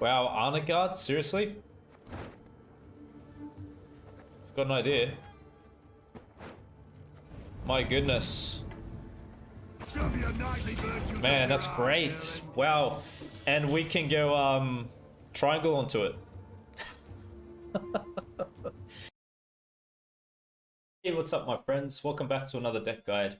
Wow, Arnagard? Seriously? I've got an idea. My goodness. Man, that's great. Wow. And we can go triangle onto it. Hey, what's up my friends? Welcome back to another deck guide.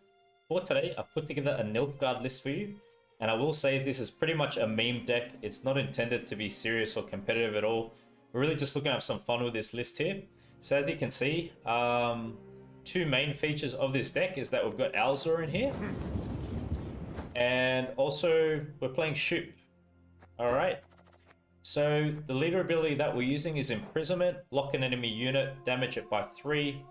For today, I've put together a Nilfgaard list for you. And I will say this is pretty much a meme deck. It's not intended to be serious or competitive at all. We're really just looking to have some fun with this list here. So as you can see, two main features of this deck is that we've got Alzur in here. And also we're playing Shupe. Alright. So the leader ability that we're using is Imprisonment. Lock an enemy unit, damage it by 3.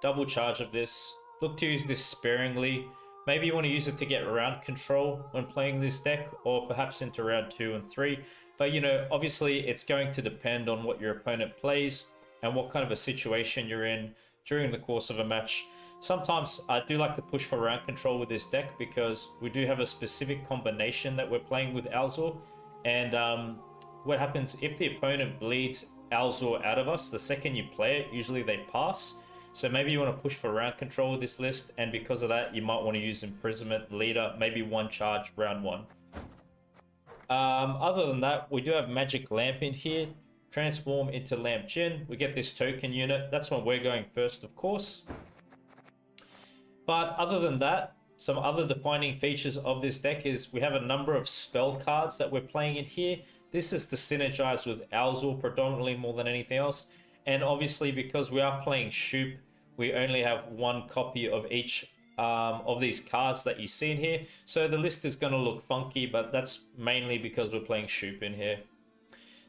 Double charge of this. Look to use this sparingly. Maybe you want to use it to get round control when playing this deck, or perhaps into round 2 and 3. But you know, obviously it's going to depend on what your opponent plays and what kind of a situation you're in during the course of a match. Sometimes I do like to push for round control with this deck because we do have a specific combination that we're playing with Alzur. And what happens if the opponent bleeds Alzur out of us, the second you play it, usually they pass. So maybe you want to push for round control with this list, and because of that, you might want to use Imprisonment, Leader, maybe one charge, round 1. Other than that, we do have Magic Lamp in here. Transform into Lamp Djinn. We get this token unit. That's when we're going first, of course. But other than that, some other defining features of this deck is we have a number of spell cards that we're playing in here. This is to synergize with Alzur predominantly more than anything else. And obviously, because we are playing Shupe, we only have one copy of each of these cards that you see in here. So the list is going to look funky, but that's mainly because we're playing Shupe in here.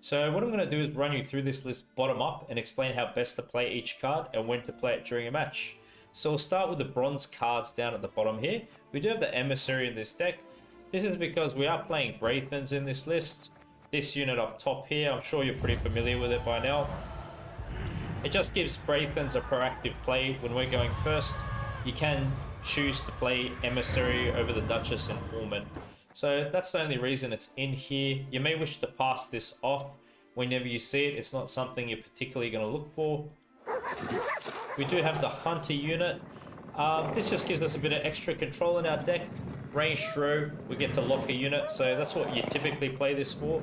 So what I'm going to do is run you through this list bottom up and explain how best to play each card and when to play it during a match. So we'll start with the bronze cards down at the bottom here. We do have the Emissary in this deck. This is because we are playing Braithens in this list. This unit up top here, I'm sure you're pretty familiar with it by now. It just gives Braithens a proactive play when we're going first. You can choose to play Emissary over the Duchess Informant. So that's the only reason it's in here. You may wish to pass this off whenever you see it. It's not something you're particularly going to look for. We do have the Hunter unit. This just gives us a bit of extra control in our deck. Ranged row, we get to lock a unit, so that's what you typically play this for.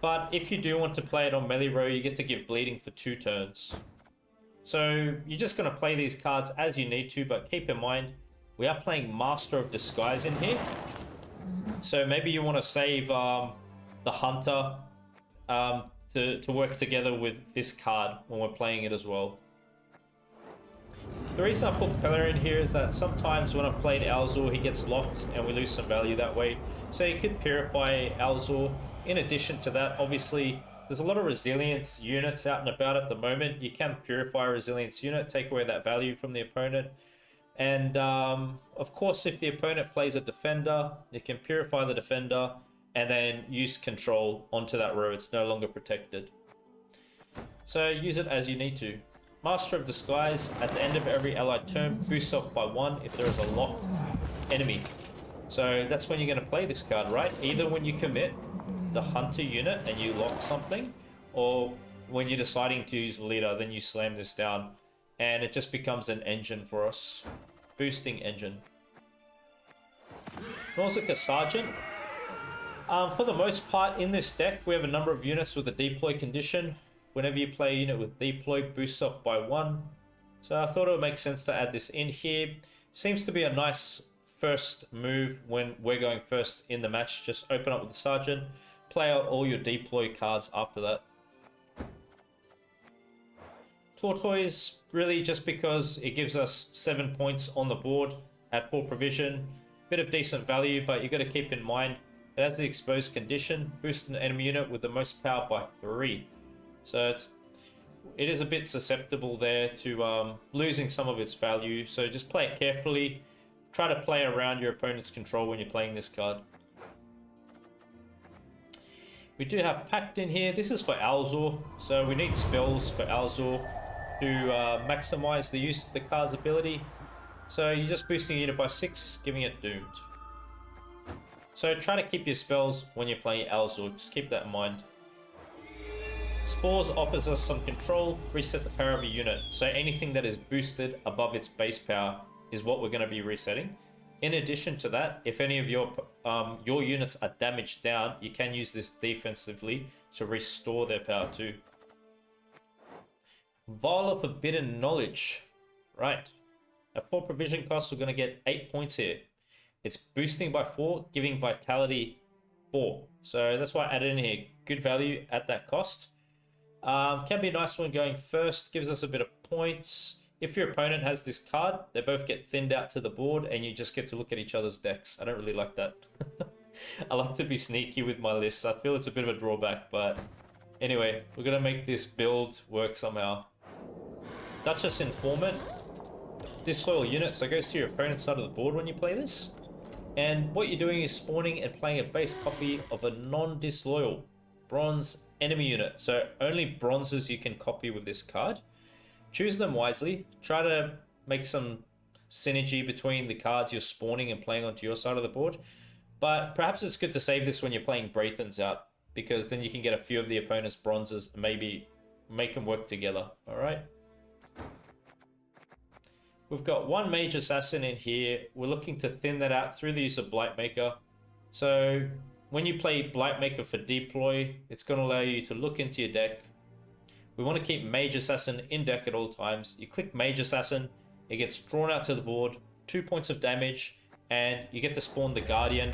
But if you do want to play it on melee row, you get to give bleeding for 2 turns. So you're just going to play these cards as you need to, but keep in mind, we are playing Master of Disguise in here. So maybe you want to save the Hunter to work together with this card when we're playing it as well. The reason I put Pella in here is that sometimes when I've played Alzur, he gets locked and we lose some value that way. So you could Purify Alzur. In addition to that, obviously, there's a lot of Resilience units out and about at the moment. You can Purify a Resilience unit, take away that value from the opponent. And of course, if the opponent plays a Defender, you can Purify the Defender and then use Control onto that row. It's no longer protected. So use it as you need to. Master of Disguise, at the end of every allied turn, boosts off by 1 if there is a locked enemy. So that's when you're going to play this card, right? Either when you commit the Hunter unit and you lock something, or when you're deciding to use Leader, then you slam this down and it just becomes an engine for us. Boosting engine. Nausicaa Sergeant. For the most part in this deck, we have a number of units with a deploy condition. Whenever you play a unit with deploy, boosts off by 1. So I thought it would make sense to add this in here. Seems to be a nice first move when we're going first in the match. Just open up with the Sergeant, play out all your deploy cards after that. Tortoise, really just because it gives us 7 points on the board at full provision. Bit of decent value, but you got to keep in mind it has the exposed condition, boost an enemy unit with the most power by 3. So it is a bit susceptible there to losing some of its value. So just play it carefully. Try to play around your opponent's control when you're playing this card. We do have Pact in here. This is for Alzur. So we need spells for Alzur to maximize the use of the card's ability. So you're just boosting a unit by 6, giving it Doomed. So try to keep your spells when you're playing Alzur. Just keep that in mind. Spores offers us some control, reset the power of a unit. So anything that is boosted above its base power is what we're going to be resetting. In addition to that, if any of your units are damaged down, you can use this defensively to restore their power too. Vial of Forbidden Knowledge. Right. At 4 provision costs, we're going to get 8 points here. It's boosting by 4, giving vitality 4. So that's why I added in here. Good value at that cost. Can be a nice one going first. Gives us a bit of points. If your opponent has this card, they both get thinned out to the board and you just get to look at each other's decks. I don't really like that. I like to be sneaky with my lists. I feel it's a bit of a drawback, but anyway, we're going to make this build work somehow. Duchess Informant. Disloyal unit, so it goes to your opponent's side of the board when you play this. And what you're doing is spawning and playing a base copy of a non-disloyal bronze enemy unit. So only bronzes you can copy with this card. Choose them wisely. Try to make some synergy between the cards you're spawning and playing onto your side of the board. But perhaps it's good to save this when you're playing Braithens out, because then you can get a few of the opponent's bronzes and maybe make them work together. Alright. We've got 1 Mage Assassin in here. We're looking to thin that out through the use of Blightmaker. So when you play Blightmaker for deploy, it's going to allow you to look into your deck. We want to keep Mage Assassin in deck at all times. You click Mage Assassin, it gets drawn out to the board, 2 points of damage, and you get to spawn the Guardian.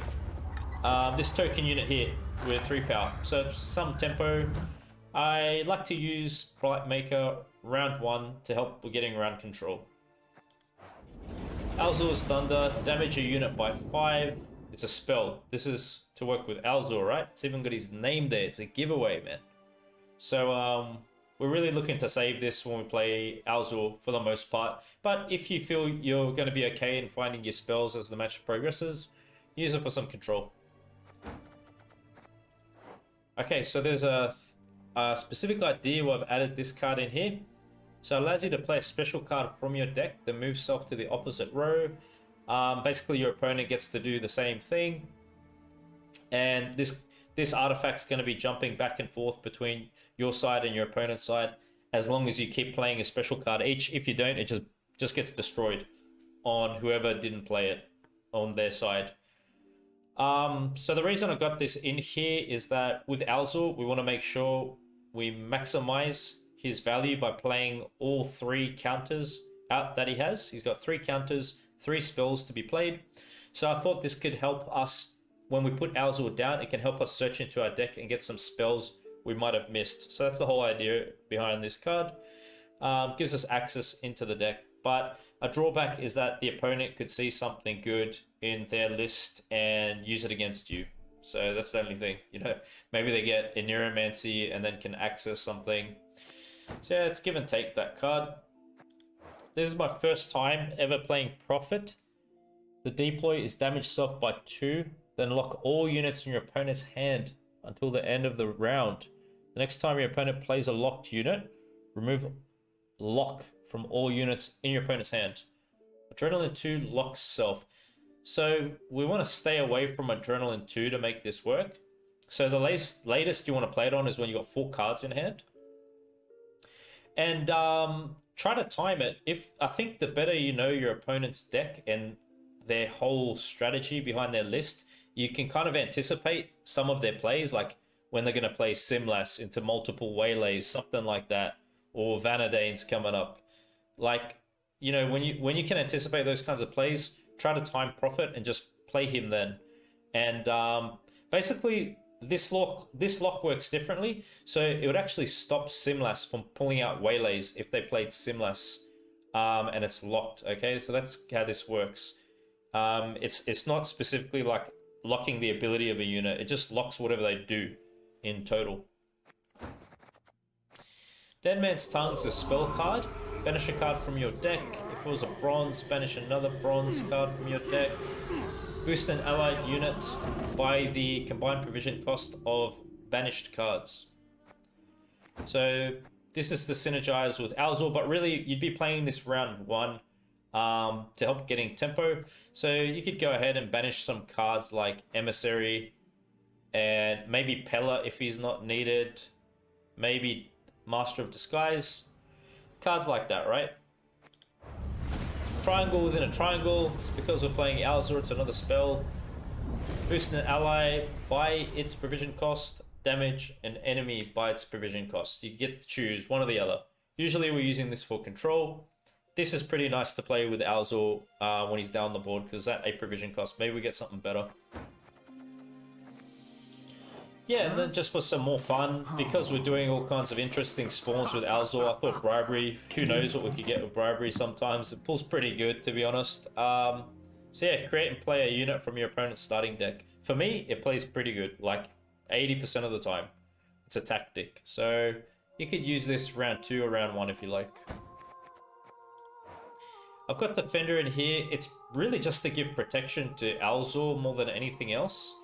This token unit here with 3 power, so some tempo. I like to use Blightmaker round 1 to help with getting around control. Alzur's Thunder, damage a unit by 5. It's a spell. This is to work with Alzur, right? It's even got his name there. It's a giveaway, man. So we're really looking to save this when we play Alzur for the most part. But if you feel you're going to be okay in finding your spells as the match progresses, use it for some control. Okay, so there's a specific idea why I've added this card in here. So it allows you to play a special card from your deck that moves self to the opposite row. Basically, your opponent gets to do the same thing. And this artifact's going to be jumping back and forth between your side and your opponent's side, as long as you keep playing a special card each. If you don't, it just gets destroyed on whoever didn't play it on their side. So the reason I got this in here is that with Alzur, we want to make sure we maximize his value by playing all 3 counters out that he has. He's got 3 counters, 3 spells to be played. So I thought this could help us when we put Alzur down. It can help us search into our deck and get some spells we might have missed. So that's the whole idea behind this card. Gives us access into the deck. But a drawback is that the opponent could see something good in their list and use it against you. So that's the only thing, you know. Maybe they get a Neuromancy and then can access something. So yeah, it's give and take that card. This is my first time ever playing Prophet. The deploy is damage self by 2. Then lock all units in your opponent's hand until the end of the round. The next time your opponent plays a locked unit, remove lock from all units in your opponent's hand. Adrenaline 2 locks self. So we want to stay away from Adrenaline 2 to make this work. So the latest you want to play it on is when you got 4 cards in hand. And try to time it. I think the better you know your opponent's deck and their whole strategy behind their list, you can kind of anticipate some of their plays, like when they're going to play Simlas into multiple waylays, something like that, or Vanadane's coming up. Like, you know, when you can anticipate those kinds of plays, try to time Prophet and just play him then. And basically, this lock works differently, so it would actually stop Simlas from pulling out waylays if they played Simlas, and it's locked. Okay, so that's how this works. It's not specifically like locking the ability of a unit. It just locks whatever they do in total. Dead Man's Tongue's a spell card. Banish a card from your deck. If it was a bronze, banish another bronze card from your deck. Boost an allied unit by the combined provision cost of banished cards. So this is to synergize with Alzur, but really you'd be playing this round 1 to help getting tempo. So you could go ahead and banish some cards like Emissary and maybe Pella if he's not needed. maybe Master of Disguise. Cards like that, right? Triangle within a triangle. It's because we're playing Alzur, it's another spell. Boost an ally by its provision cost, damage an enemy by its provision cost. You get to choose one or the other. Usually we're using this for control. This is pretty nice to play with Alzur when he's down the board, because at a provision cost, maybe we get something better. Yeah, and then just for some more fun, because we're doing all kinds of interesting spawns with Alzur, I thought Bribery, who knows what we could get with Bribery sometimes. It pulls pretty good, to be honest. So yeah, create and play a unit from your opponent's starting deck. For me, it plays pretty good, like 80% of the time. It's a tactic. So you could use this round 2 or round 1 if you like. I've got Defender in here. It's really just to give protection to Alzur more than anything else.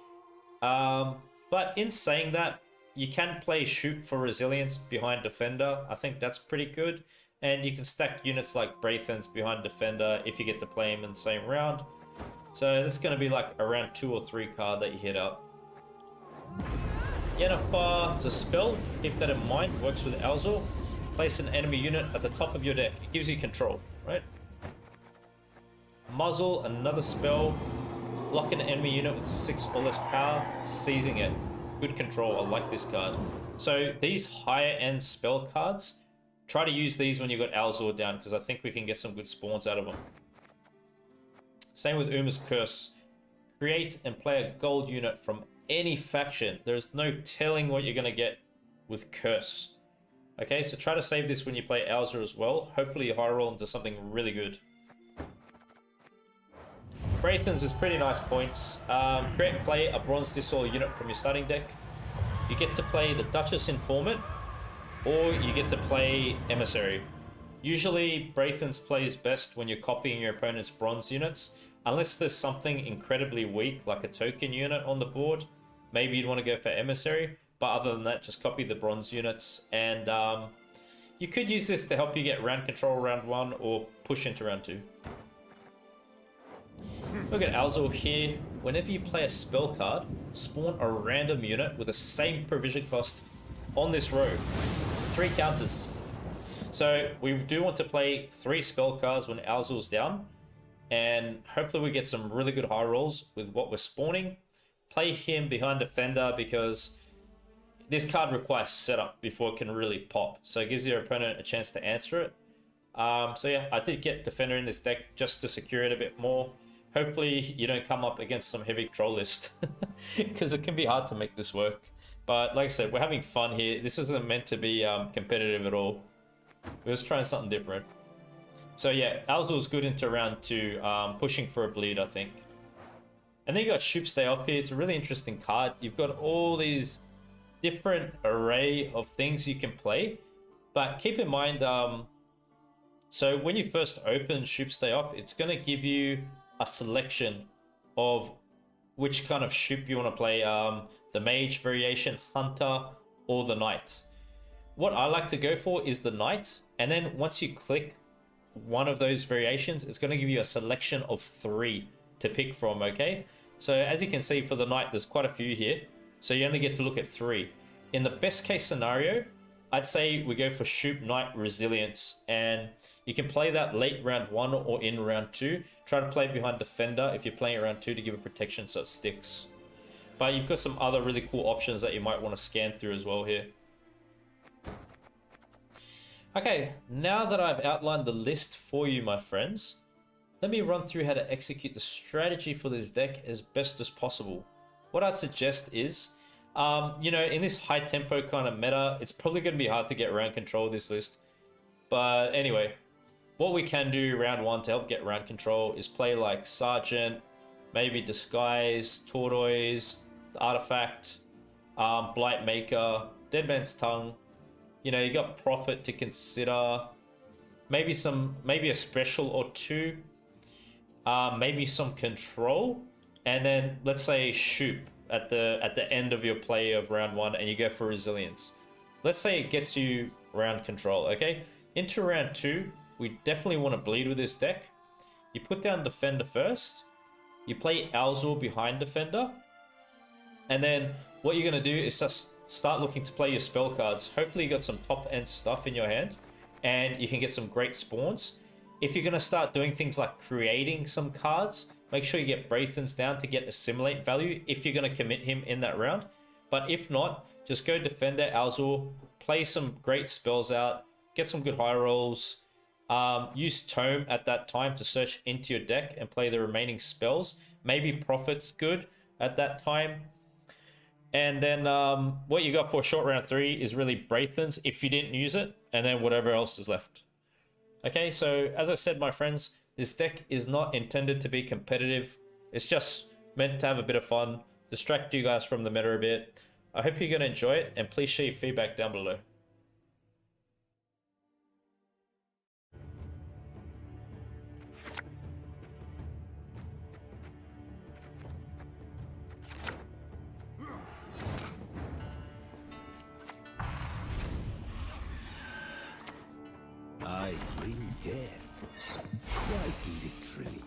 But in saying that, you can play Shupe for Resilience behind Defender. I think that's pretty good. And you can stack units like Braithens behind Defender if you get to play him in the same round. So this is going to be like a round 2 or 3 card that you hit up. Yennefer, it's a spell. Keep that in mind. Works with Alzur. Place an enemy unit at the top of your deck. It gives you control, right? Muzzle, another spell. Lock an enemy unit with 6 or less power, seizing it. Good control, I like this card. So these higher end spell cards, try to use these when you've got Alzur down, because I think we can get some good spawns out of them. Same with Uma's Curse. Create and play a gold unit from any faction. There's no telling what you're going to get with Curse. Okay, so try to save this when you play Alzur as well. Hopefully you high roll into something really good. Braithens is pretty nice points. Create and play a Bronze Dissoil unit from your starting deck. You get to play the Duchess Informant, or you get to play Emissary. Usually, Braithens plays best when you're copying your opponent's bronze units, unless there's something incredibly weak, like a token unit on the board. Maybe you'd want to go for Emissary, but other than that, just copy the bronze units. And you could use this to help you get round control round 1, or push into round 2. Look at Alzur here. Whenever you play a spell card, spawn a random unit with the same provision cost on this row. 3 counters. So we do want to play 3 spell cards when Alzur's down, and hopefully we get some really good high rolls with what we're spawning. Play him behind Defender, because this card requires setup before it can really pop. So it gives your opponent a chance to answer it. So yeah, I did get Defender in this deck just to secure it a bit more. Hopefully you don't come up against some heavy troll list, because it can be hard to make this work. But like I said, we're having fun here. This isn't meant to be competitive at all. We're just trying something different. So yeah, Alzur's good into round 2, pushing for a bleed, I think. And then you got Shupe here. It's a really interesting card. You've got all these different array of things you can play. But keep in mind, so when you first open Shupe, it's going to give you a selection of which kind of Shupe you want to play, the Mage variation, Hunter, or the Knight. What I like to go for is the Knight, and then once you click one of those variations, it's going to give you a selection of 3 to pick from, okay? So as you can see, for the Knight, there's quite a few here, so you only get to look at 3. In the best case scenario, I'd say we go for Shupe Knight Resilience, and you can play that late round 1 or in round 2. Try to play it behind Defender if you're playing it round 2 to give it protection so it sticks. But you've got some other really cool options that you might want to scan through as well here. Okay, now that I've outlined the list for you, my friends, let me run through how to execute the strategy for this deck as best as possible. What I suggest is, you know, in this high tempo kind of meta, it's probably going to be hard to get round control of this list. But anyway, what we can do round 1 to help get round control is play like Sergeant, maybe Disguise, Tortoise, the Artifact, Blight Maker, Dead Man's Tongue. You know, you got Prophet to consider, maybe a special or 2, maybe some control, and then let's say Shupe at the end of your play of round 1, and you go for Resilience. Let's say it gets you round control, okay? Into round 2, we definitely want to bleed with this deck. You put down Defender first, you play Alzur behind Defender, and then what you're going to do is just start looking to play your spell cards. Hopefully you got some top end stuff in your hand and you can get some great spawns. If you're going to start doing things like creating some cards, make sure you get Braithens down to get assimilate value if you're going to commit him in that round. But if not, just go Defender Alzur, play some great spells out, get some good high rolls, use Tome at that time to search into your deck and play the remaining spells. Maybe Prophet's good at that time. And then what you got for short round 3 is really Braithens if you didn't use it, and then whatever else is left. Okay, so as I said, my friends, this deck is not intended to be competitive. It's just meant to have a bit of fun, distract you guys from the meta a bit. I hope you're going to enjoy it, and please share your feedback down below. I bring death, quite literally.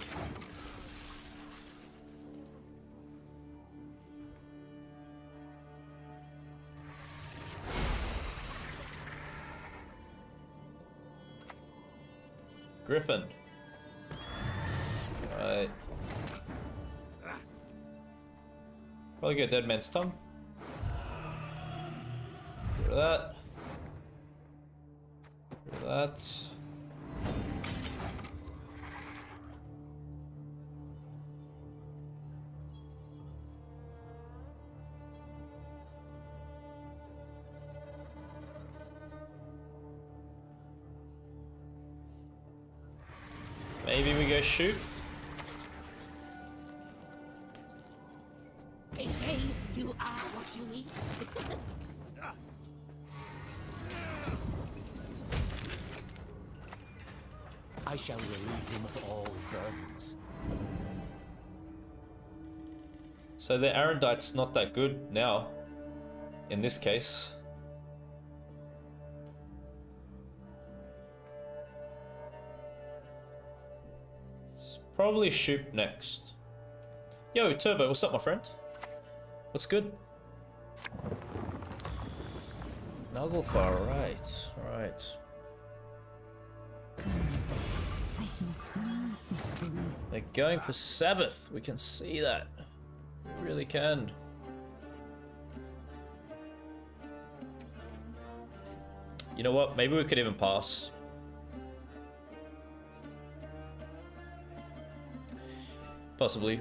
Griffin. Alright. Probably get Dead Man's Tongue. Get rid of that. Get rid of that. Maybe we go Shupe. They say you are what you eat. I shall relieve him of all burdens. So the Arendite's not that good now, in this case. Probably Shupe next. Yo, Turbo, what's up, my friend? What's good? Naglfar, right, right. They're going for Sabbath. We can see that. We really can. You know what? Maybe we could even pass. Possibly.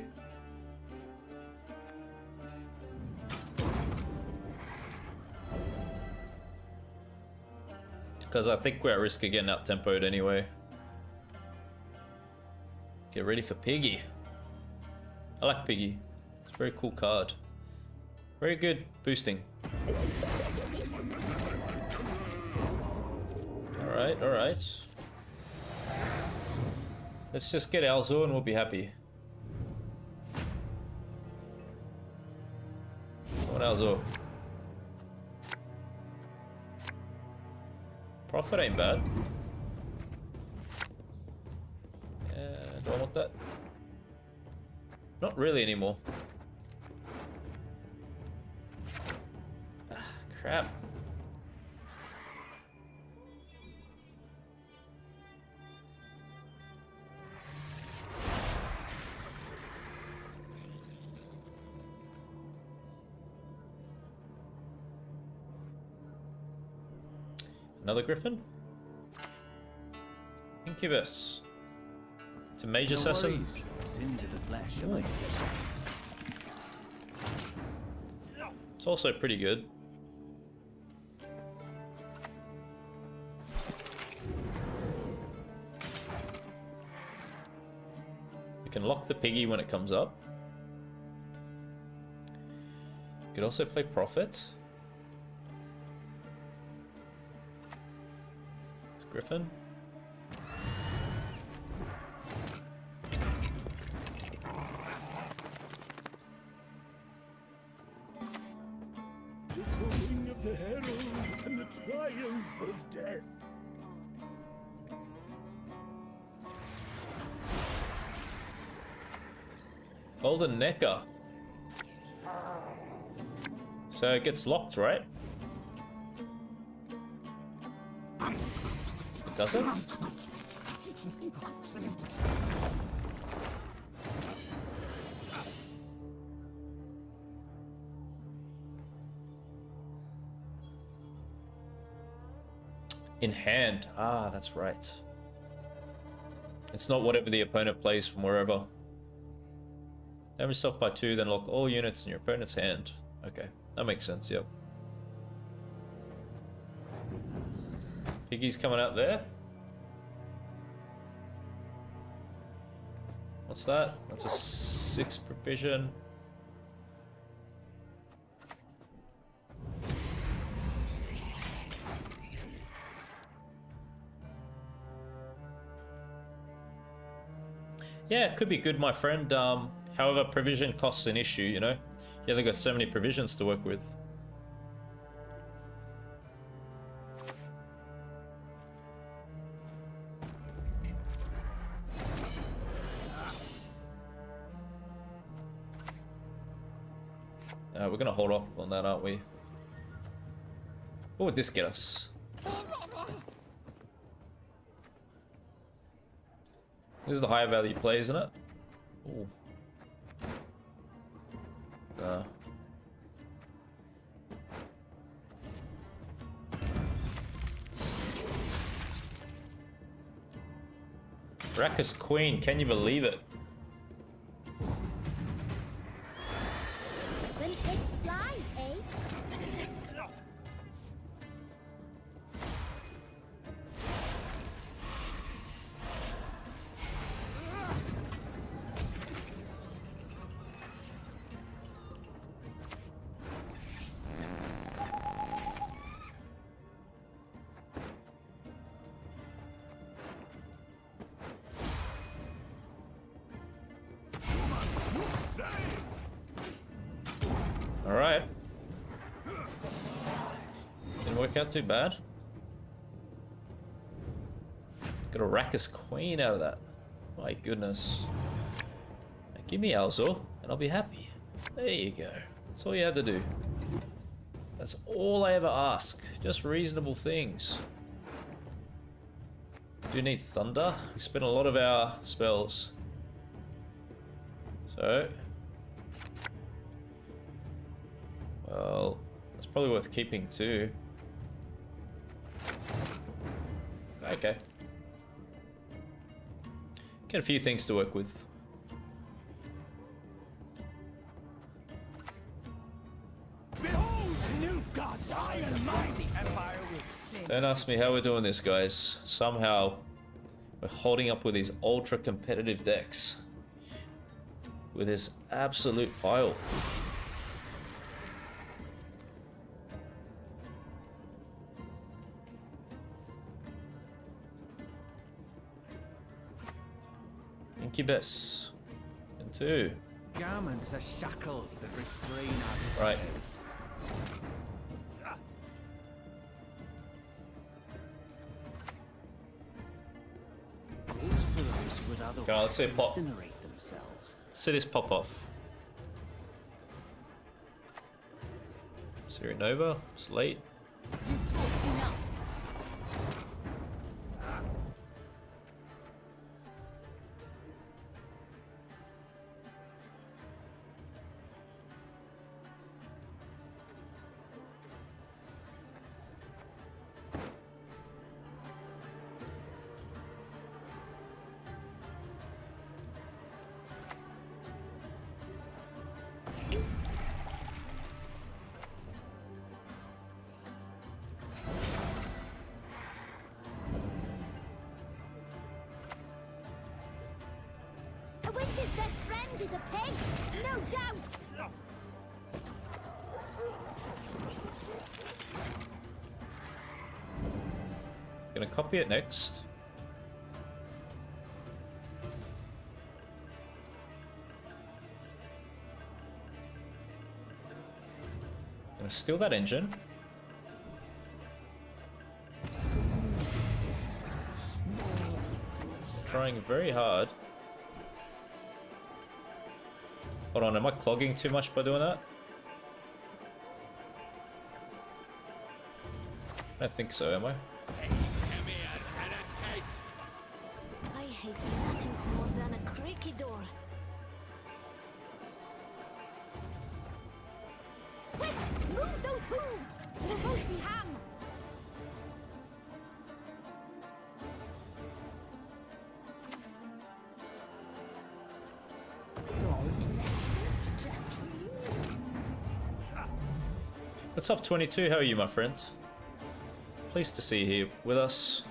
Because I think we're at risk of getting out-tempoed anyway. Get ready for Piggy. I like Piggy. It's a very cool card. Very good boosting. Alright, alright. Let's just get Alzur and we'll be happy. Come on, Alzur. Prophet ain't bad. Do I want that? Not really anymore. Ah, crap. Another Griffin? Incubus. It's a mage assassin. It's also pretty good. We can lock the Piggy when it comes up. You could also play Prophet. Griffin. The calling of the herald and the triumph of death. Golden Necker. So it gets locked, right? Does it? In hand. Ah, that's right. It's not whatever the opponent plays from wherever. Damage yourself by 2, then lock all units in your opponent's hand. Okay, that makes sense, yep. Piggy's coming out there. What's that? That's a 6 provision. Yeah, it could be good, my friend. However, provision costs an issue, you know? You only got so many provisions to work with. We're gonna hold off on that, aren't we? What would this get us? This is the higher value play, isn't it? Ooh. Rackus Queen, can you believe it? When pigs fly, eh? Alright. Didn't work out too bad. Got a Rackus Queen out of that. My goodness. Now give me Alzur, and I'll be happy. There you go. That's all you had to do. That's all I ever ask. Just reasonable things. Do need Thunder. We spent a lot of our spells. So... well, that's probably worth keeping too. Okay. Get a few things to work with. Behold Nilfgaard's iron might! The Empire will sing. Don't ask me how we're doing this, guys. Somehow, we're holding up with these ultra competitive decks. With this absolute pile. Incubus. And 2. Garments are shackles that restrain our Right. desires. These foes would let's otherwise see it pop. incinerate themselves. See this pop off. Syria Nova. It's late. You talk enough. A witch's best friend is a pig, no doubt. Gonna copy it next. Gonna steal that engine. Trying very hard. Hold on, am I clogging too much by doing that? I don't think so, am I? hate nothing more than a creaky door. Quick! Move those hooves! We'll both be ham! What's up, 22? How are you, my friend? Pleased to see you here with us.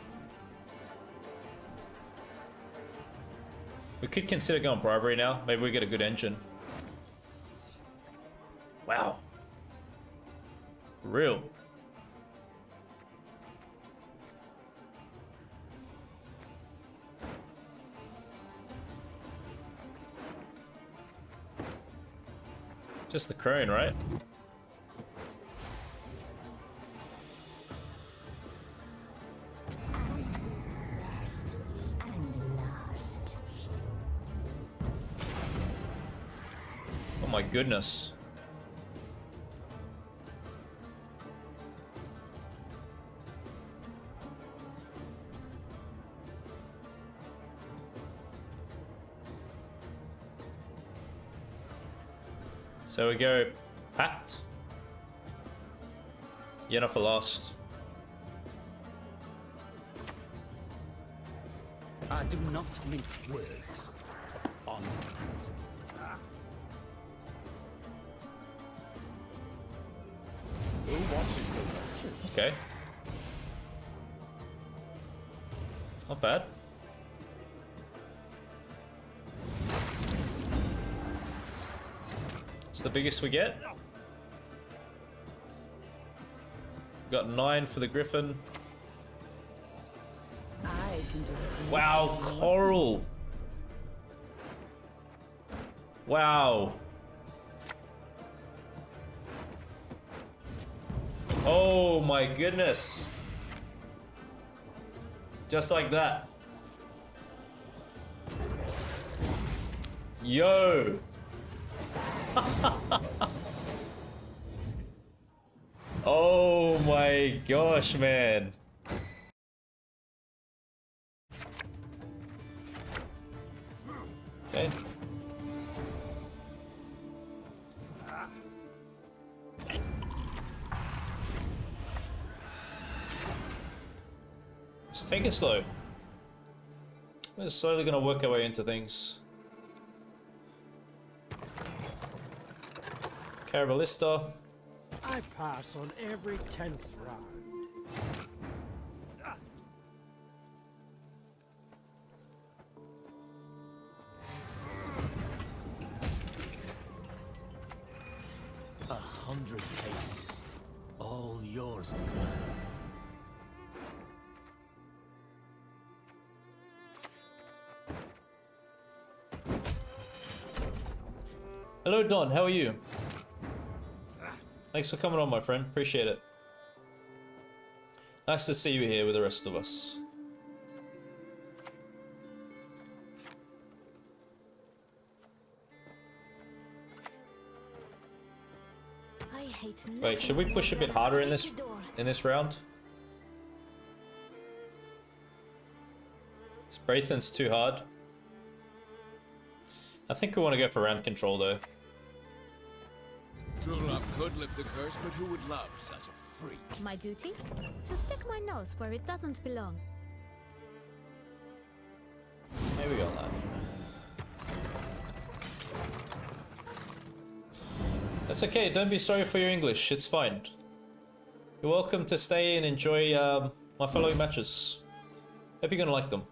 We could consider going bribery now. Maybe we get a good engine. Wow. For real. Just the crone, right? Oh my goodness. So we go Pat. Yennefer last. I do not mince words on Pincer. Okay. Not bad. It's the biggest we get. Got 9 for the Griffin. I can do it. Wow, Coral. Wow. Oh my goodness. Just like that. Yo. Oh my gosh, man. Okay. Just take it slow. We're slowly gonna work our way into things. Carabalista. I pass on every 10th round. A 100 paces, all yours to burn. Hello Don, how are you? Thanks for coming on, my friend. Appreciate it. Nice to see you here with the rest of us. I hate Wait, should we nothing push a more bit than harder creaky door. in this round? Braithen's too hard. I think we want to go for round control though. True love could lift the curse, but who would love such a freak? My duty? To stick my nose where it doesn't belong. Here we go, lad. That's okay, don't be sorry for your English, it's fine. You're welcome to stay and enjoy my following matches. Hope you're gonna like them.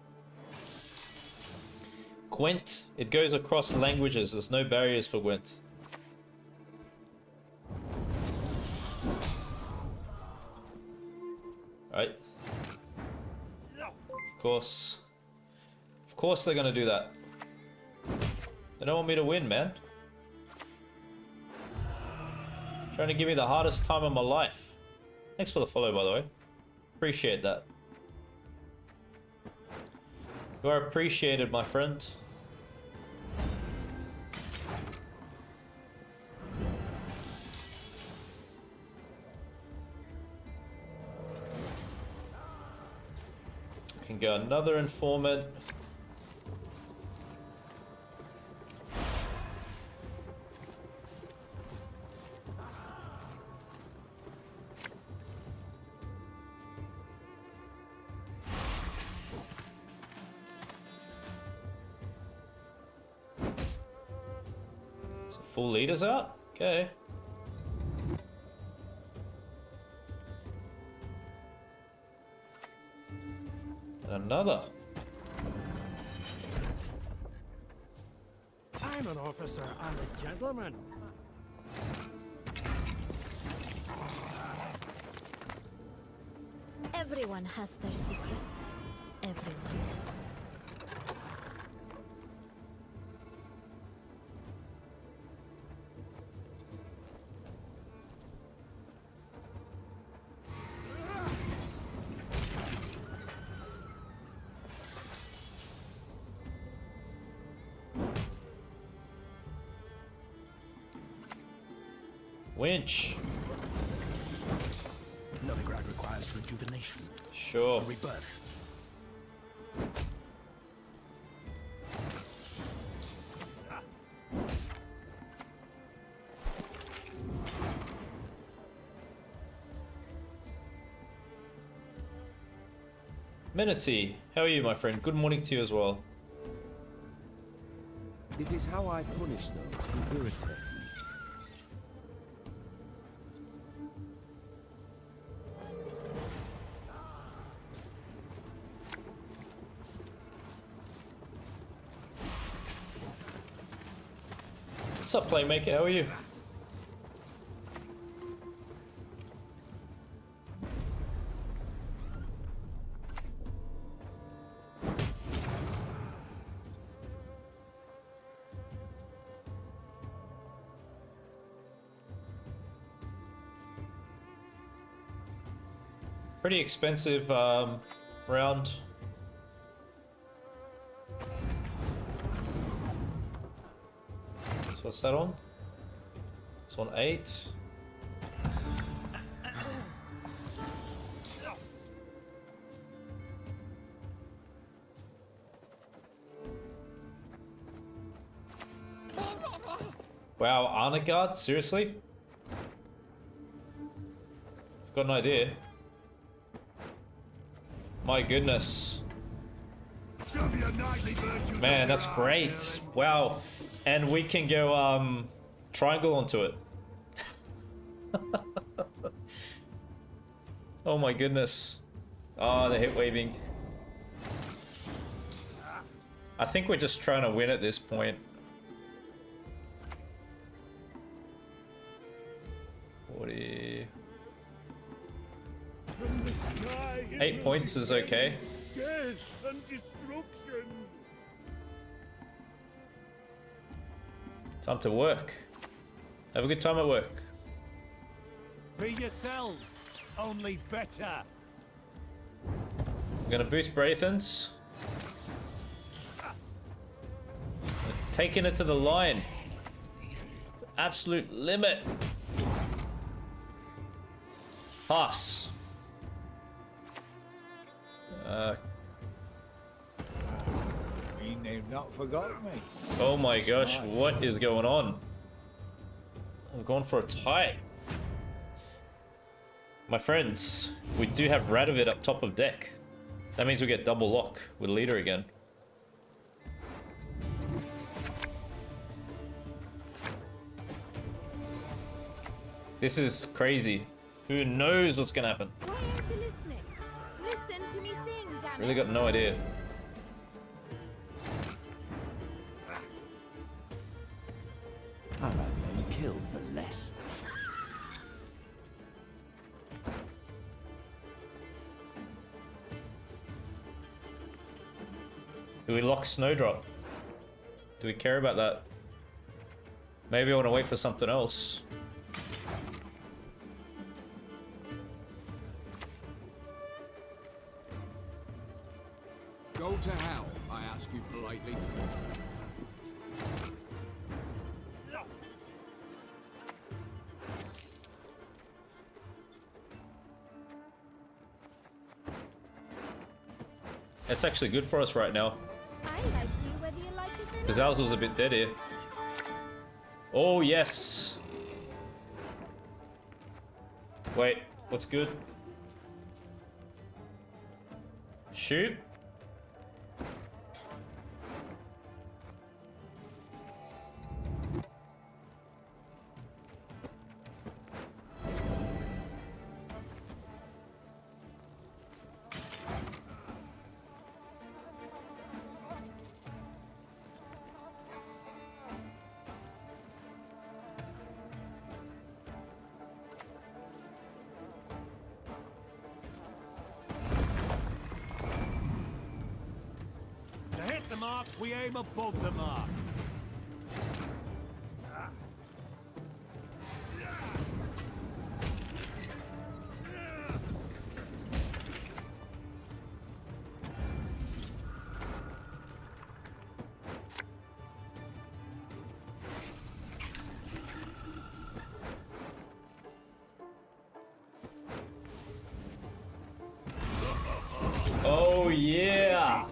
Gwent, it goes across languages, there's no barriers for Gwent. Right? Of course they're gonna do that. They don't want me to win, man. Trying to give me the hardest time of my life. Thanks for the follow, by the way. Appreciate that. You are appreciated, my friend. Can go another informant. Full leaders out? Okay. And another. I'm an officer and a gentleman. Everyone has their secrets. Everyone. Winch. Nilfgaard requires rejuvenation. Sure. A rebirth. Minity, how are you, my friend? Good morning to you as well. It is how I punish those who irritate me. What's up, Playmaker? How are you? Pretty expensive round. So what's that on? It's on 8. Wow, Arnegard? Seriously? I've got an idea. My goodness. Man, that's great. Wow. And we can go triangle onto it. Oh my goodness. Oh, the hit waving. I think we're just trying to win at this point. 40. 8 points is okay. Death and destruction. Time to work. Have a good time at work. Be yourselves, only better. I'm gonna boost Braithens. Taking it to the line. Absolute limit. Pass. They've not forgotten me. Oh my gosh, what is going on? I've gone for a tie. My friends, we do have Radovid up top of deck. That means we get double lock with leader again. This is crazy. Who knows what's gonna happen? Why aren't you listening? Listen to me sing, damn it. Really got no idea. I've had men killed for less. Do we lock Snowdrop? Do we care about that? Maybe I want to wait for something else. Go to hell, I ask you politely. That's actually good for us right now. I like you whether you like it or Because not. Alzur's a bit dead here. Oh, yes. Wait, what's good? Shupe? mark, we aim above the mark. Oh yeah!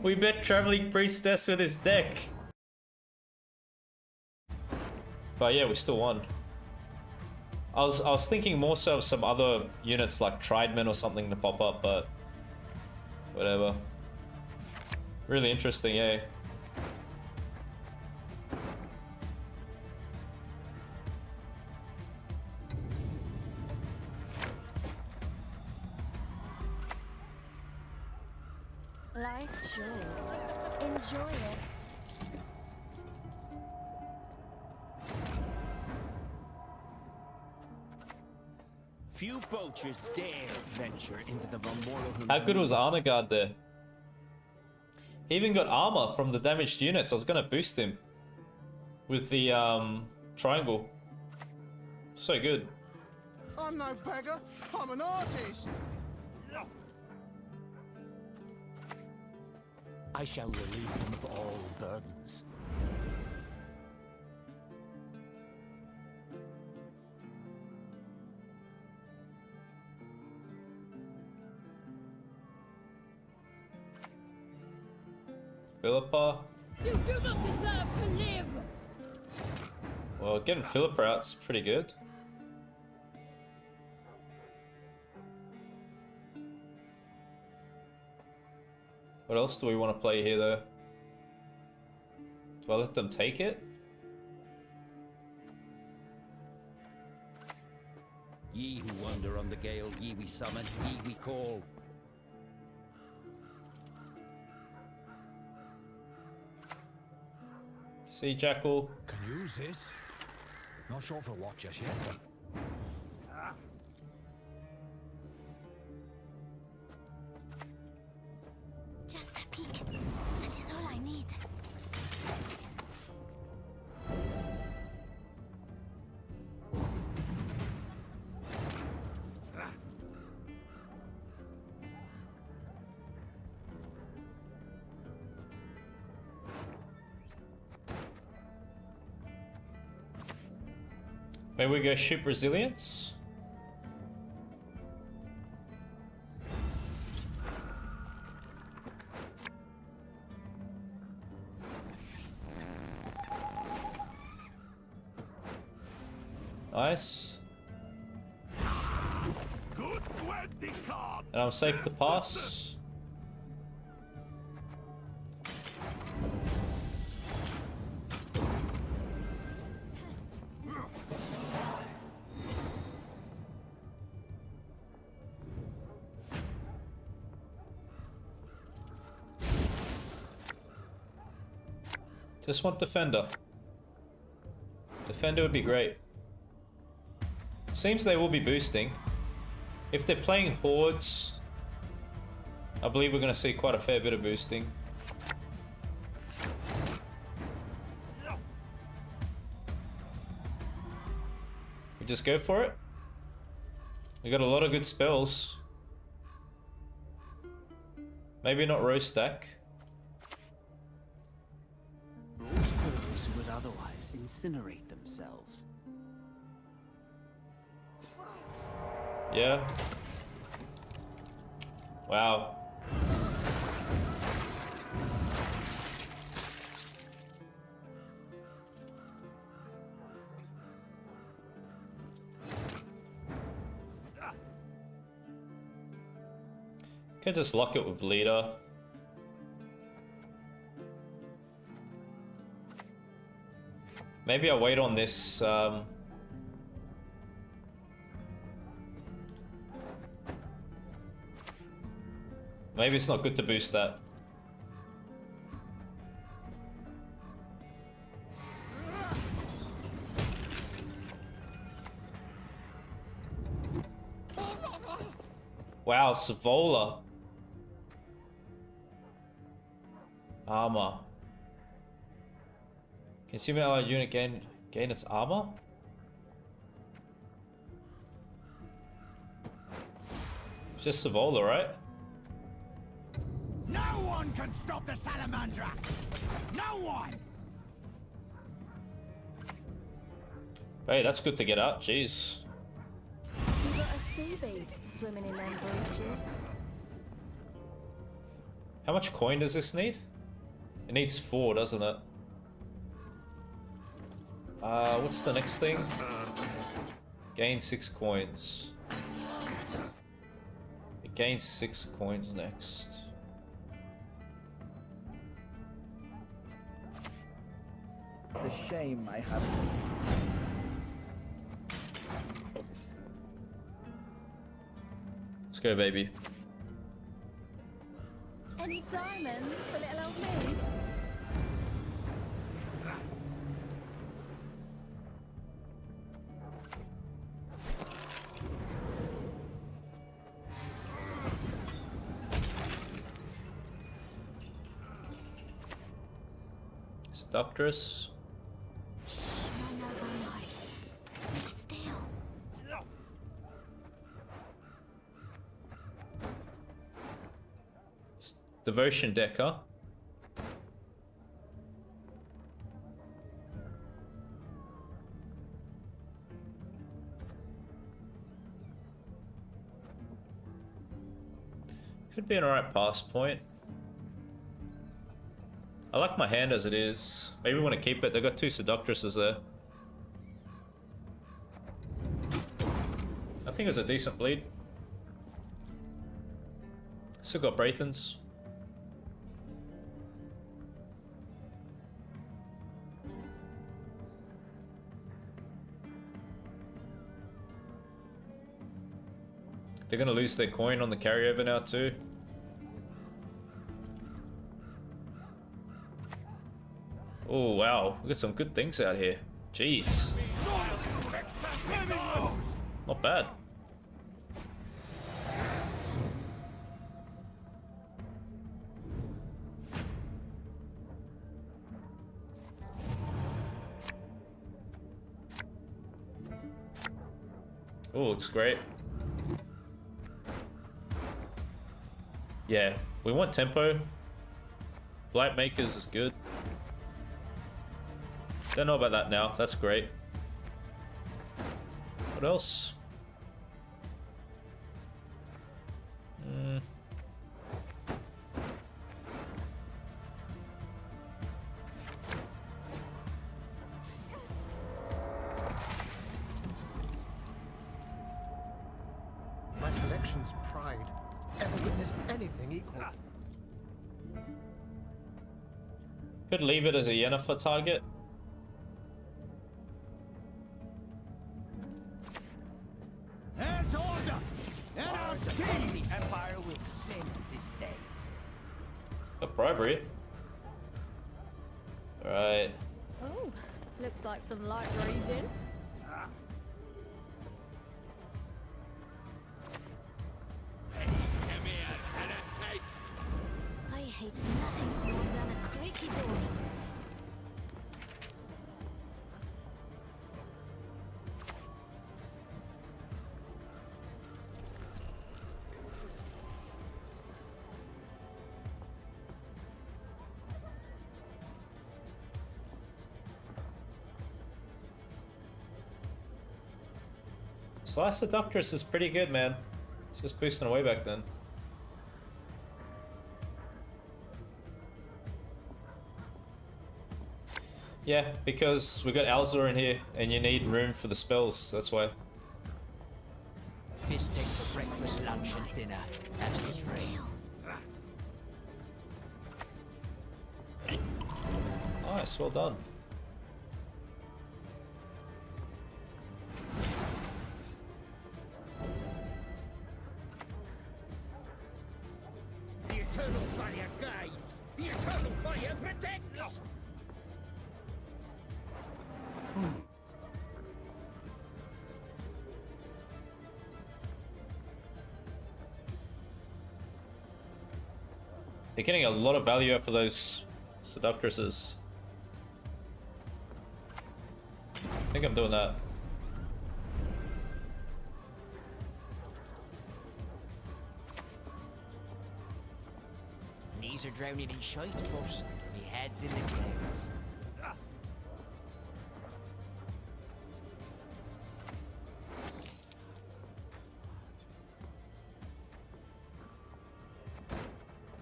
We bet Traveling Priestess with his deck. But yeah, we still won. I was thinking more so of some other units like Triedmen or something to pop up, but whatever. Really interesting, eh? Life's short. Enjoy it. Few poachers dare venture into the Memorial. How good was Honor Guard there? He even got armor from the damaged units. I was gonna boost him with the triangle. So good. I'm no beggar. I'm an artist. I shall relieve them of all burdens. Philippa. You do not deserve to live. Well, getting Philippa out's pretty good. What else do we want to play here, though? Do I let them take it? Ye who wander on the gale, ye we summon, ye we call. Sea Jackal. Can use it. Not sure for what just yet. Just a peek. That is all I need. Maybe we go Shupe Resilience? Nice. Good Gwent card. And I'm safe to pass. Just want Defender. Defender would be great. Seems they will be boosting. If they're playing Hordes, I believe we're going to see quite a fair bit of boosting. We just go for it. We got a lot of good spells. Maybe not Rose Stack. Those who would otherwise incinerate themselves. Yeah. Wow. Can just lock it with leader. Maybe I wait on this. Maybe it's not good to boost that. Wow, Savola. Armor. Can see an allied unit gain its armor? It's just Savola, right? No one can stop the Salamandra! No one! Hey, that's good to get out. Jeez. You got a sea beast swimming in them breeches. How much coin does this need? It needs 4, doesn't it? What's the next thing? Gain 6 coins. It gains 6 coins next. The shame I have. Let's go, baby. Any diamonds for little old me? Seductress. Be still. Devotion Decker. Could be an alright pass point. I like my hand as it is. Maybe want to keep it. They've got 2 Seductresses there. I think it's a decent bleed. Still got Braithens. They're gonna lose their coin on the carryover now too. Oh wow, we got some good things out here. Jeez. Not bad. Oh, looks great. Yeah, we want tempo. Blight Makers is good. Don't know about that now. That's great. What else? My collection's pride. Ever witnessed anything equal? Could leave it as a Yennefer target. There's order! And our king! The Empire will sing this day. A bribery. Alright. Oh, looks like some light reading. I hate nothing more than a creaky door. Slash Seductress is pretty good, man. It's just boosting away back then. Yeah, because we got Alzur in here, and you need room for the spells, that's why. Fisting for breakfast, lunch, and dinner. That's his free. Nice, well done. The eternal fire guides! The eternal fire protects! They're getting a lot of value after those Seductresses. I think I'm doing that. Knees are drowning in shite, but me head's in the clouds.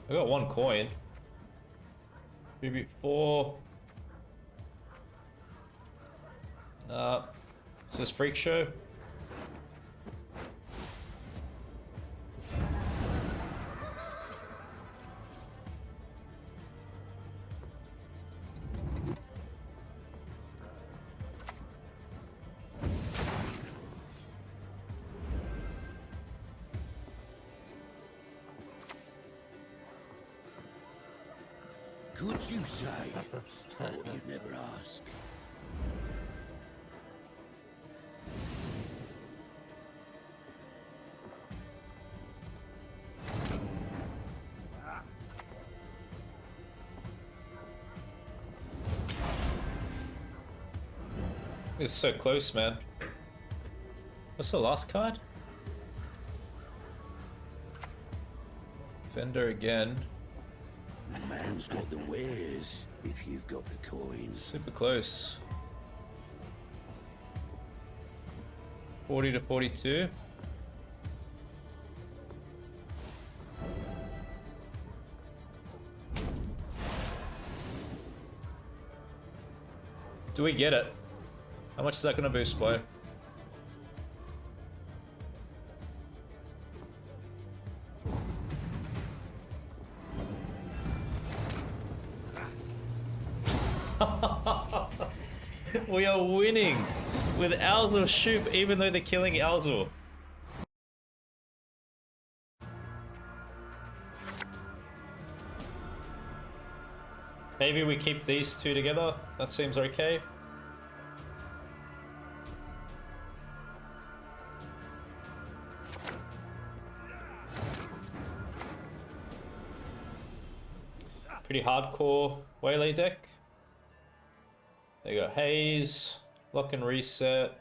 I got 1 coin. 3v4. Is this Freak Show? Could you say? Thought you'd never ask. It's so close, man. What's the last card? Fender again. Man's got the wares, if you've got the coins. Super close. 40 to 42. Do we get it? How much is that gonna boost by? We are winning with Alzur Shupe, even though they're killing Alzur. Maybe we keep these two together. That seems okay. Pretty hardcore waylay deck. They got Haze, Lock and Reset.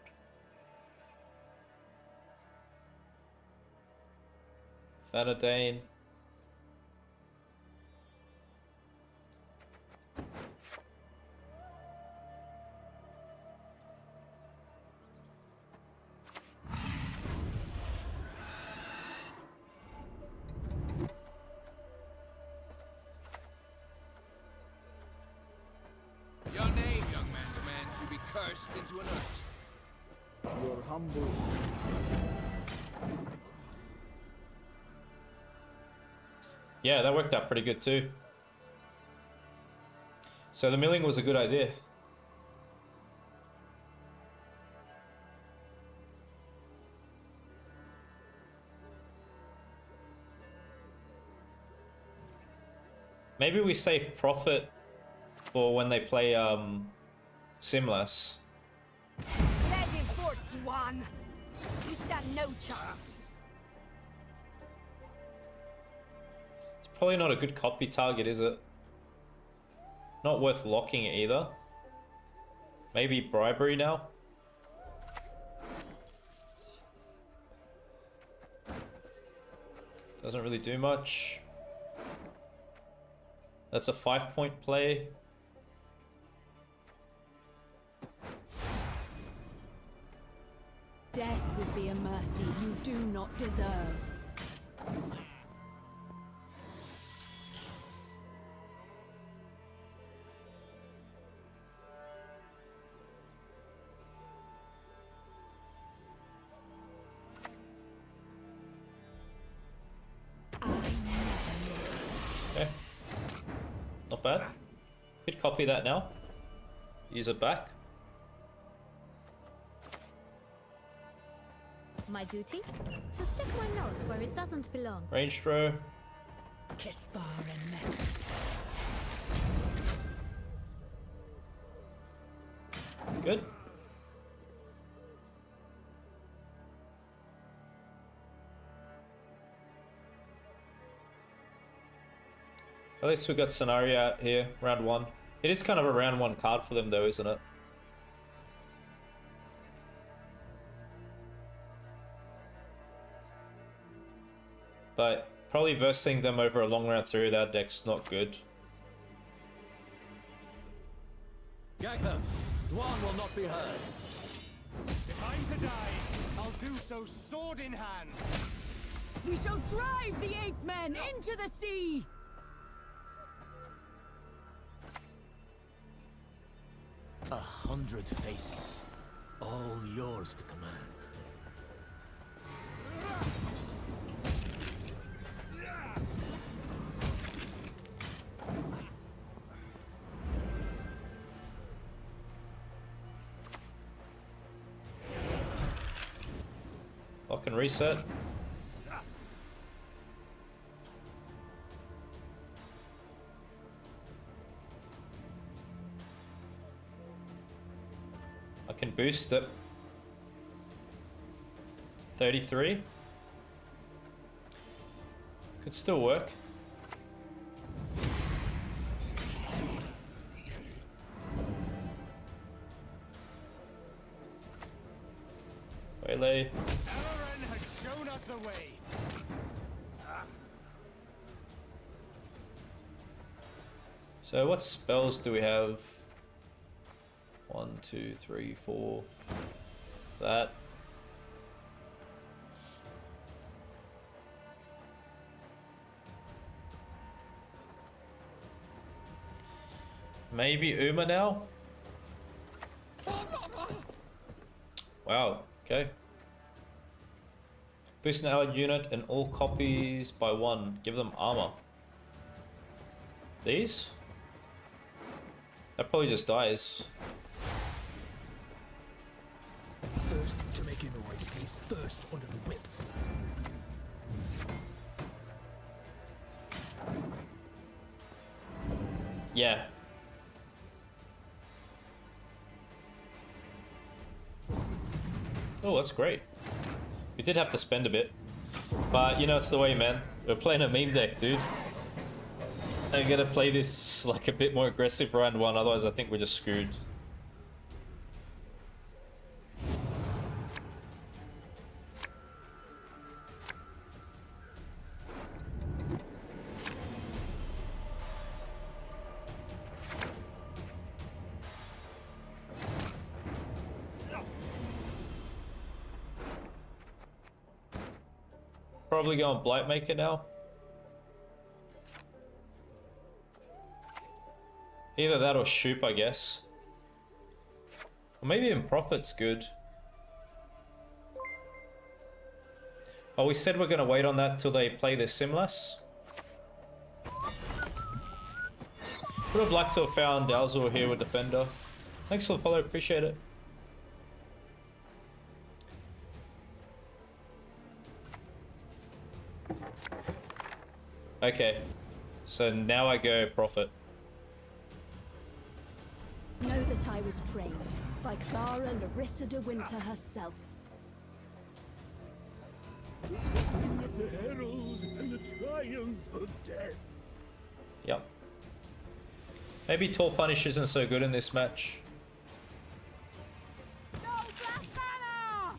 Vanadane. Your name, young man, demands you be cursed into an urchin. Your humble Yeah, that worked out pretty good too. So the milling was a good idea. Maybe we save profit for when they play Simless. Ready for one. You stand no chance. It's probably not a good copy target, is it? Not worth locking it either. Maybe bribery now. Doesn't really do much. That's a 5-point play. Death would be a mercy you do not deserve. Okay. Not bad. Could copy that now. Use it back. My duty? To stick my nose where it doesn't belong. Range throw. Kispar and Mech. Good. At least we got Scenario out here, round 1. It is kind of a round 1 card for them though, isn't it? But probably versing them over a long round 3 of that deck's not good. Gag them. Dwan will not be heard. If I'm to die, I'll do so sword in hand. We shall drive the ape men into the sea! 100 faces, all yours to command. Lock and reset. I can boost it. 33. Could still work. Waylay. Aaron has shown us the way. So what spells do we have? 1, 2, 3, 4. That. Maybe Uma now? Wow, okay. Boost an allied unit and all copies by 1. Give them armor. These? That probably just dies. First to make a noise is first under the whip. Yeah. Oh, that's great. We did have to spend a bit. But, you know, it's the way, man. We're playing a meme deck, dude. I gotta play this, like, a bit more aggressive round 1, otherwise I think we're just screwed. Probably go on Blightmaker now. Either that or Shupe, I guess. Or maybe even Prophet's good. Oh, we said we're going to wait on that till they play their Simless. Would have liked to have found Alzur here with Defender. Thanks for the follow, appreciate it. Okay, so now I go Prophet. Know that I was trained by Clara Larissa de Winter herself. With the herald and the triumph of death. Yep. Maybe Tall Punish isn't so good in this match. No Black Banner!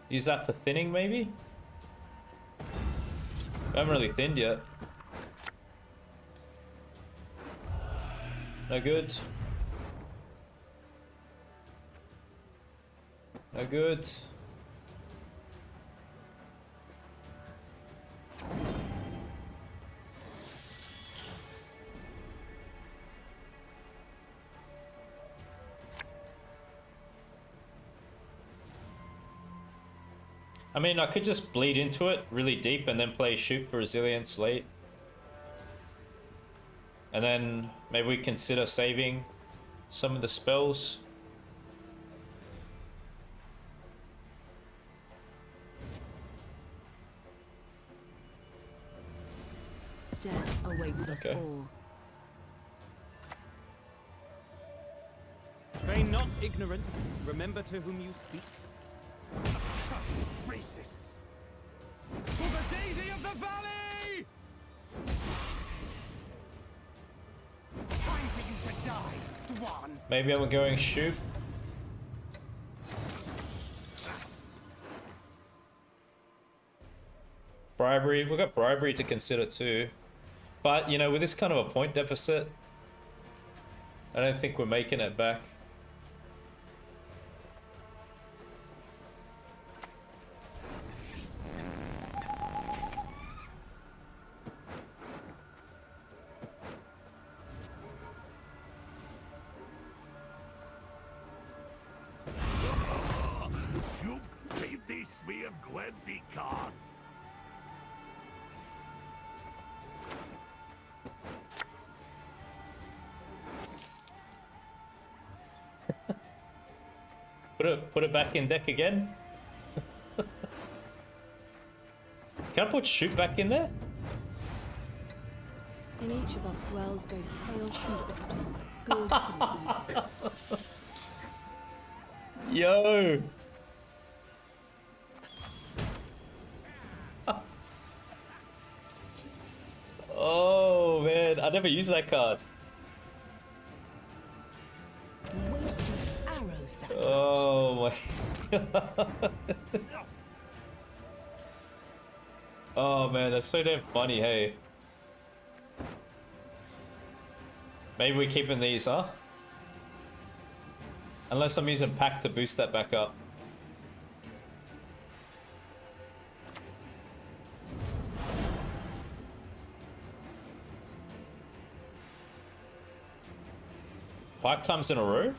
Use that for thinning, maybe? I haven't really thinned yet. No good. No good. I mean, I could just bleed into it really deep and then play Shupe Resilience late. And then maybe we consider saving some of the spells. Death awaits us Okay. all. Feign not ignorant. Remember to whom you speak. Cursed racists! For the daisy of the valley! Time for you to die, Dwan! Maybe I'm going Shupe. Bribery. We've got bribery to consider too. But, you know, with this kind of a point deficit, I don't think we're making it back. Shupe, keep these smeared Gwenty cards! Put it back in deck again. Can I put Shupe back in there? In each of us dwells both chaos and order, good and evil. Yo. Oh man, I never used that card. Wasted arrows that Oh my. Oh man, that's so damn funny, hey. Maybe we're keeping these, huh? Unless I'm using pack to boost that back up. Five times in a row?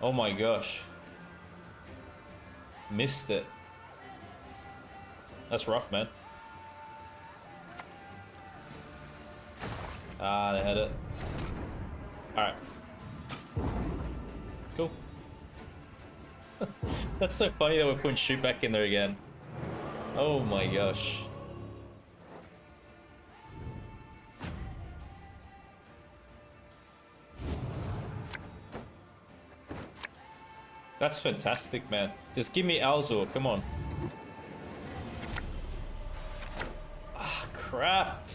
Oh my gosh. Missed it. That's rough, man. Ah, they had it. Alright. Cool. That's so funny that we're putting Shupe back in there again. Oh my gosh. That's fantastic, man. Just give me Alzur, come on. Ah, crap.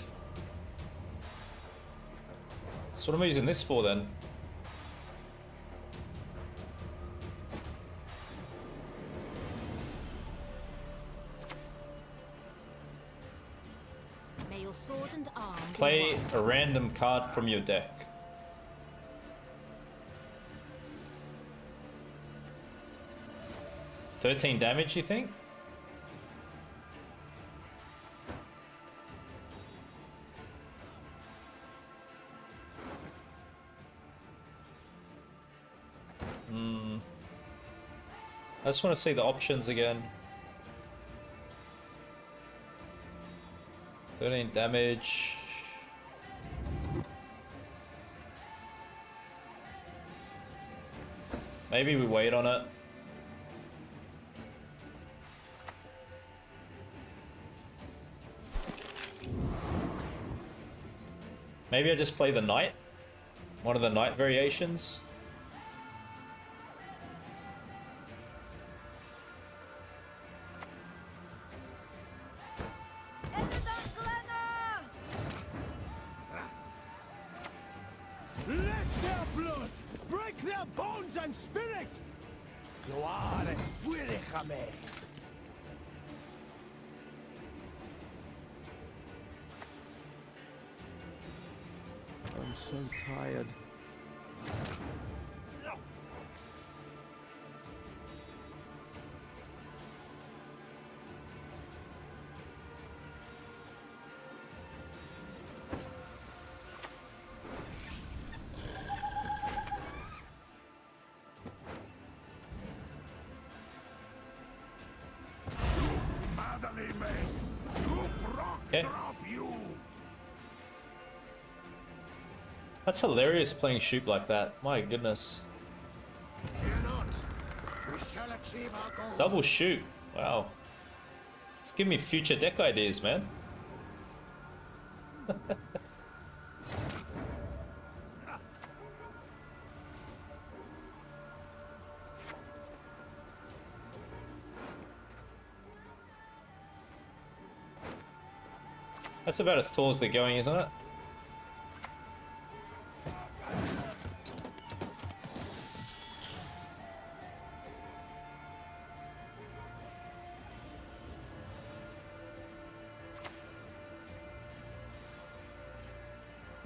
So what am I using this for then? May your sword and arm be Play one. a random card from your deck. $13 damage, you think? I just want to see the options again. 13 damage. Maybe we wait on it. Maybe I just play the knight. One of the knight variations. Let their blood break their bones and spirit! Gloire es fuere jamé! I'm so tired. Madly made! Shupe rock Okay. drop you! That's hilarious playing Shupe like that. My goodness. Fear not. We shall achieve our goal. Double Shupe. Wow. It's giving me future deck ideas, man. That's about as tall as they're going, isn't it?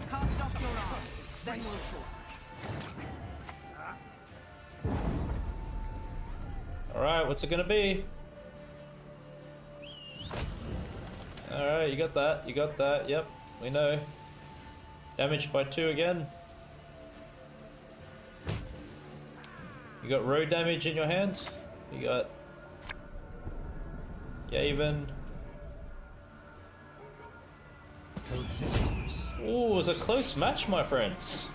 Cast off your arms, then we'll talk. Alright, what's it gonna be? Alright, you got that, you got that, yep, we know. Damaged by 2 again. You got road damage in your hand. You got Yaven. Coexistence. Ooh, it was a close match, my friends.